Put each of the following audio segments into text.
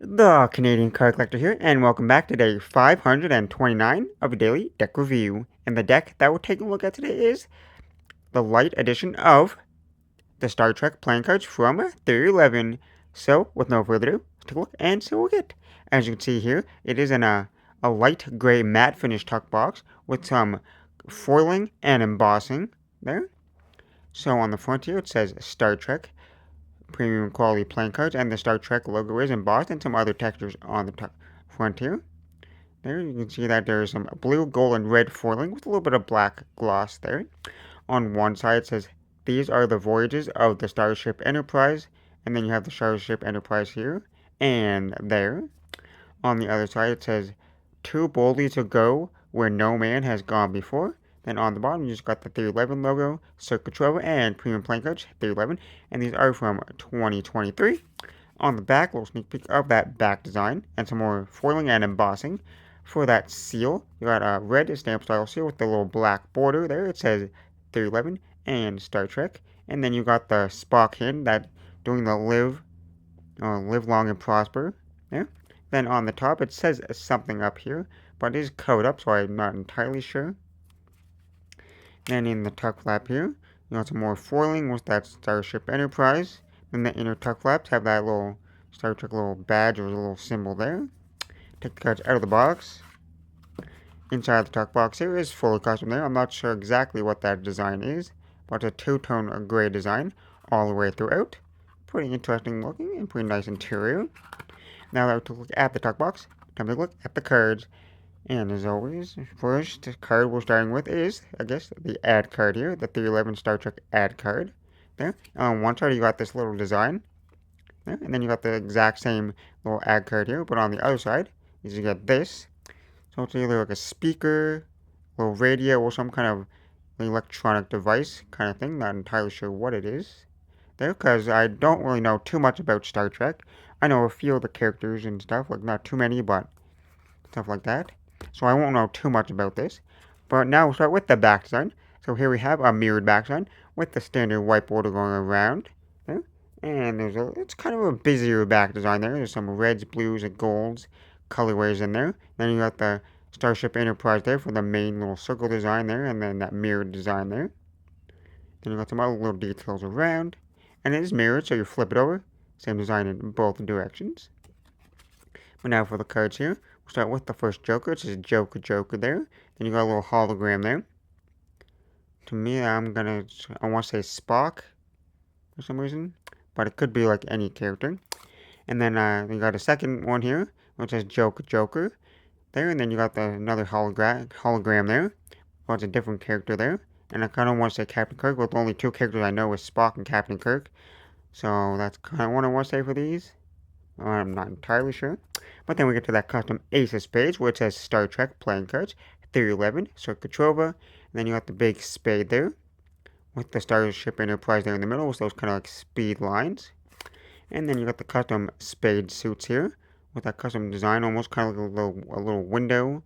The Canadian Card Collector here, and welcome back to day 529 of a daily deck review. And the deck that we're taking a look at today is the light edition of the Star Trek playing cards from Theory11. So, with no further ado, let's take a look and see what we get. As you can see here, it is in a light gray matte finish tuck box with some foiling and embossing there. So on the front here, it says Star Trek premium quality playing cards, and the Star Trek logo is embossed, and some other textures on the top front here. There you can see that there's some blue, gold, and red foiling with a little bit of black gloss there. On one side it says, "These are the voyages of the Starship Enterprise," and then you have the Starship Enterprise here and there. On the other side it says, "Too boldly to go where no man has gone before." Then on the bottom, you just got the Theory11 logo, Circuit Trova, and Premium Playing Cards, Theory11, and these are from 2023. On the back, a little sneak peek of that back design, and some more foiling and embossing. For that seal, you got a red stamp style seal with the little black border there. It says Theory11 and Star Trek. And then you got the Spock hand that doing the live long and prosper there. Then on the top, it says something up here, but it is covered up, so I'm not entirely sure. Then in the tuck flap here, you got some more foiling with that Starship Enterprise. Then the inner tuck flaps have that little Star Trek little badge or little symbol there. Take the cards out of the box. Inside the tuck box here is fully custom there. I'm not sure exactly what that design is, but it's a two-tone gray design all the way throughout. Pretty interesting looking and pretty nice interior. Now that we took a look at the tuck box, time to look at the cards. And as always, first card we're starting with is, I guess, the ad card here, the Theory11 Star Trek ad card. There. On one side, you got this little design. There. And then you got the exact same little ad card here, but on the other side, is you get this. So it's either like a speaker, a little radio, or some kind of electronic device kind of thing. Not entirely sure what it is. There, because I don't really know too much about Star Trek. I know a few of the characters and stuff, like not too many, but stuff like that. So I won't know too much about this. But now we'll start with the back design. So here we have a mirrored back design with the standard white border going around there. And it's kind of a busier back design there. There's some reds, blues, and golds colorways in there. Then you got the Starship Enterprise there for the main little circle design there, and then that mirrored design there. Then you got some other little details around. And it is mirrored, so you flip it over. Same design in both directions. But now for the cards here, we'll start with the first Joker. It says Joker there. Then you got a little hologram there. To me, I want to say Spock for some reason, but it could be like any character. And then you got a second one here, which says Joker there. And then you got another hologram there. Well, it's a different character there. And I kind of want to say Captain Kirk, but the only two characters I know is Spock and Captain Kirk. So that's kind of what I want to say for these. I'm not entirely sure. But then we get to that custom Aces page where it says Star Trek playing cards, Theory11, Circuit Trova, and then you got the big spade there with the Starship Enterprise there in the middle with those kind of like speed lines. And then you got the custom spade suits here with that custom design, almost kind of like a little window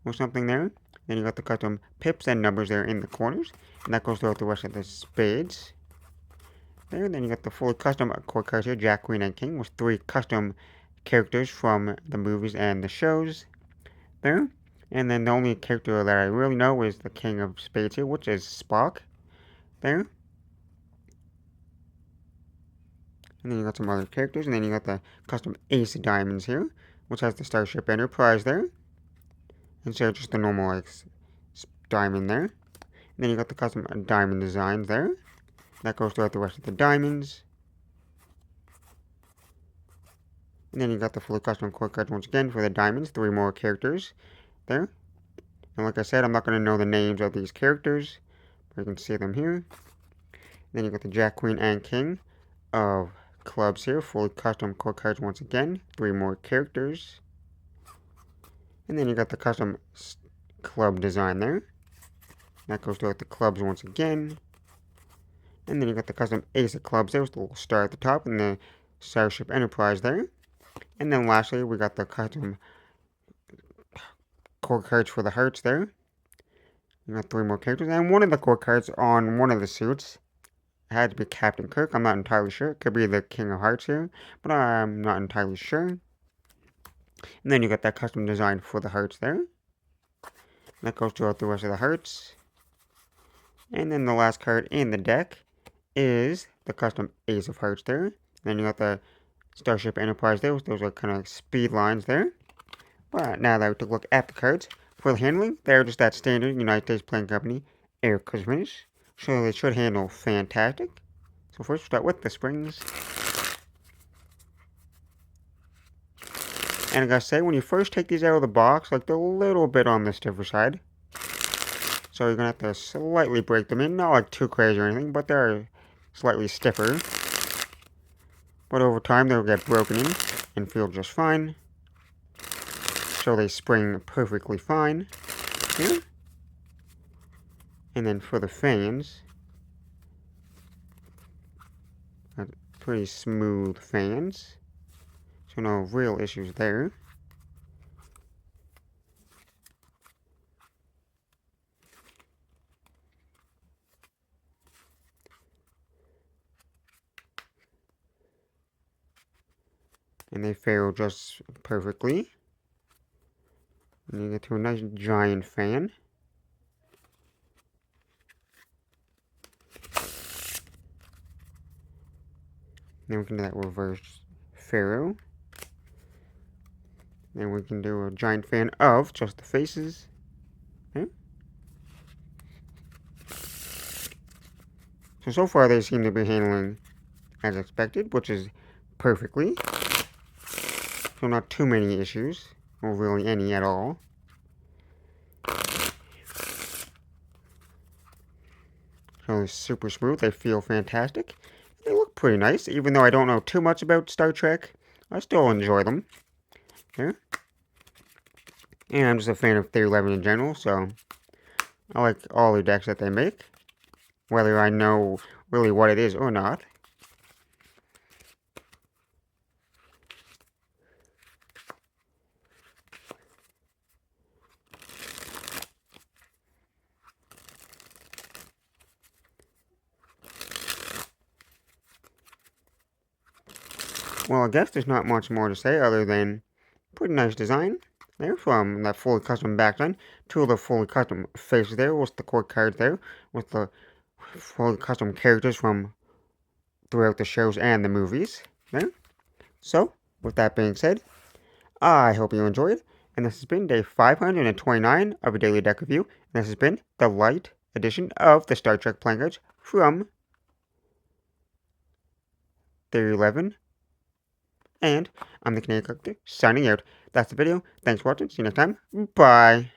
or something there. Then you got the custom pips and numbers there in the corners, and that goes throughout the rest of the spades. There, and then you got the fully custom core cards here, Jack, Queen, and King, with 3 custom characters from the movies and the shows there. And then the only character that I really know is the King of Spades here, which is Spock there. And then you got some other characters, and then you got the custom Ace Diamonds here, which has the Starship Enterprise there. Instead of just the normal like diamond there. And then you got the custom diamond designs there. That goes throughout the rest of the diamonds. And then you got the fully custom core cards once again for the diamonds, 3 more characters there. And like I said, I'm not going to know the names of these characters, but you can see them here. Then you got the Jack, Queen, and King of clubs here, fully custom core cards once again, 3 more characters. And then you got the custom club design there. That goes throughout the clubs once again. And then you got the custom Ace of Clubs there with the little star at the top and the Starship Enterprise there. And then lastly, we got the custom core cards for the hearts there. You got 3 more characters. And one of the core cards on one of the suits had to be Captain Kirk. I'm not entirely sure. It could be the King of Hearts here, but I'm not entirely sure. And then you got that custom design for the hearts there. That goes throughout the rest of the hearts. And then the last card in the deck is the custom Ace of Hearts there. And then you got the Starship Enterprise there. Those are kind of speed lines there. But now that we took a look at the cards, for the handling, they're just that standard United States Playing Company Air Cushion finish. So they should handle fantastic. So first we'll start with the springs. And I gotta say, when you first take these out of the box, like they're a little bit on the stiffer side. So you're gonna have to slightly break them in. Not like too crazy or anything, but they're slightly stiffer. But over time they'll get broken in and feel just fine. So they spring perfectly fine here. And then for the fans, pretty smooth fans. So no real issues there. And they fail just perfectly. And you get to a nice giant fan. Then we can do that reverse Pharaoh. Then we can do a giant fan of just the faces. Okay. So far they seem to be handling as expected, which is perfectly. So not too many issues, or really any at all. So it's super smooth, they feel fantastic. They look pretty nice, even though I don't know too much about Star Trek. I still enjoy them. Here. And I'm just a fan of Theory11 in general, so I like all the decks that they make, whether I know really what it is or not. Well, I guess there's not much more to say other than pretty nice design there from that fully custom backline to the fully custom faces there with the core cards there with the fully custom characters from throughout the shows and the movies there. So, with that being said, I hope you enjoyed, and this has been day 529 of a daily deck review, and this has been the light edition of the Star Trek playing cards from Theory11. And I'm the Canadian Collector, signing out. That's the video. Thanks for watching. See you next time. Bye.